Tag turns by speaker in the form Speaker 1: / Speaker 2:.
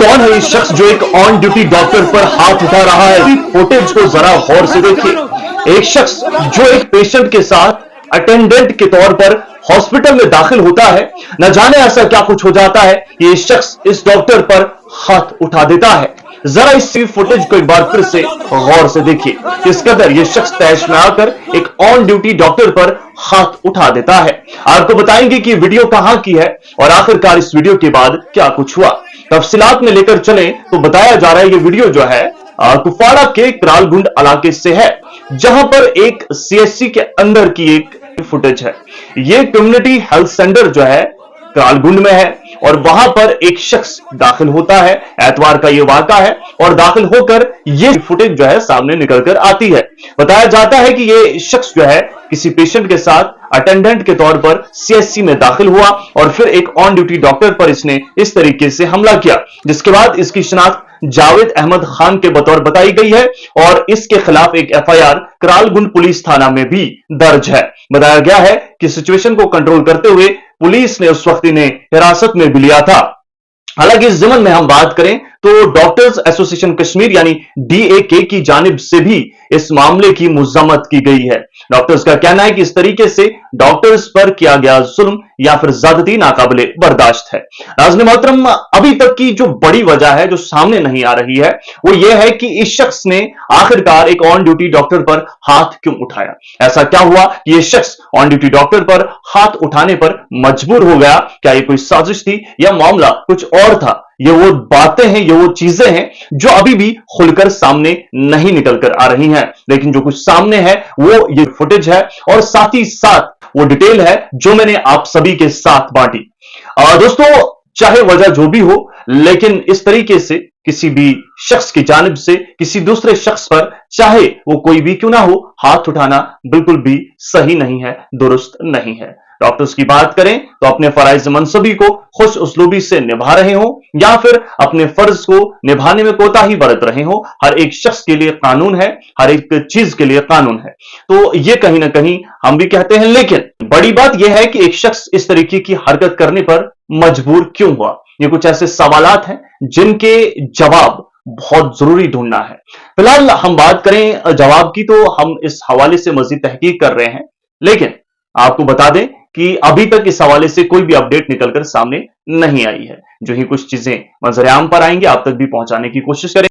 Speaker 1: कौन है ये शख्स जो एक ऑन ड्यूटी डॉक्टर पर हाथ उठा रहा है? फुटेज को जरा गौर से देखिए। एक शख्स जो एक पेशेंट के साथ अटेंडेंट के तौर पर हॉस्पिटल में दाखिल होता है, न जाने ऐसा क्या कुछ हो जाता है, ये शख्स इस डॉक्टर पर हाथ उठा देता है। जरा इस फुटेज को एक बार फिर से गौर से देखिए, किस कदर ये शख्स तैश में आकर एक ऑन ड्यूटी डॉक्टर पर हाथ उठा देता है। आपको बताएंगे कि वीडियो कहां की है और आखिरकार इस वीडियो के बाद क्या कुछ हुआ। तफसीलात में लेकर चलें तो बताया जा रहा है ये वीडियो जो है कुपवाड़ा के करालगुंड इलाके से है, जहां पर एक सीएचसी के अंदर की एक फुटेज है। ये कम्युनिटी हेल्थ सेंटर जो है करालगुंड में है और वहां पर एक शख्स दाखिल होता है। एतवार का यह वाक़ा है और दाखिल होकर यह फुटेज जो है सामने निकलकर आती है। बताया जाता है कि यह शख्स जो है किसी पेशेंट के साथ अटेंडेंट के तौर पर सीएचसी में दाखिल हुआ और फिर एक ऑन ड्यूटी डॉक्टर पर इसने इस तरीके से हमला किया, जिसके बाद इसकी शिनाख्त जावेद अहमद खान के बतौर बताई गई है और इसके खिलाफ एक एफआईआर करालगुंड पुलिस थाना में भी दर्ज है। बताया गया है कि सिचुएशन को कंट्रोल करते हुए पुलिस ने उस वक्त इन्हें हिरासत में भी लिया था। हालांकि इस ज़मन में हम बात करें तो डॉक्टर्स एसोसिएशन कश्मीर यानी डीएके की जानिब से भी इस मामले की मुज़म्मत की गई है। डॉक्टर्स का कहना है कि इस तरीके से डॉक्टर्स पर किया गया जुल्म या फिर ज्यादती नाकाबिले बर्दाश्त है। नाज़रीन मोहतरम, अभी तक की जो बड़ी वजह है जो सामने नहीं आ रही है वो ये है कि इस शख्स ने आखिरकार एक ऑन ड्यूटी डॉक्टर पर हाथ क्यों उठाया। ऐसा क्या हुआ कि यह शख्स ऑन ड्यूटी डॉक्टर पर हाथ उठाने पर मजबूर हो गया? क्या ये कोई साजिश थी या मामला कुछ और था? ये वो बातें हैं, ये वो चीजें हैं जो अभी भी खुलकर सामने नहीं निकलकर आ रही हैं, लेकिन जो कुछ सामने है वो ये फुटेज है और साथ ही साथ वो डिटेल है जो मैंने आप सभी के साथ बांटी। दोस्तों, चाहे वजह जो भी हो, लेकिन इस तरीके से किसी भी शख्स की जानिब से किसी दूसरे शख्स पर चाहे वो कोई भी क्यों ना हो, हाथ उठाना बिल्कुल भी सही नहीं है, दुरुस्त नहीं है। डॉक्टर्स की बात करें तो अपने फराइज मनसबी को खुश उसलूबी से निभा रहे हो या फिर अपने फर्ज को निभाने में कोताही बरत रहे हो, हर एक शख्स के लिए कानून है, हर एक चीज के लिए कानून है। तो ये कहीं ना कहीं हम भी कहते हैं, लेकिन बड़ी बात यह है कि एक शख्स इस तरीके की हरकत करने पर मजबूर क्यों हुआ। ये कुछ ऐसे सवालात हैं जिनके जवाब बहुत जरूरी ढूंढना है। फिलहाल हम बात करें जवाब की तो हम इस हवाले से मजीद तहकीक कर रहे हैं, लेकिन आपको बता दें कि अभी तक इस हवाले से कोई भी अपडेट निकलकर सामने नहीं आई है। जो ही कुछ चीजें मंजर आम पर आएंगे आप तक भी पहुंचाने की कोशिश करें।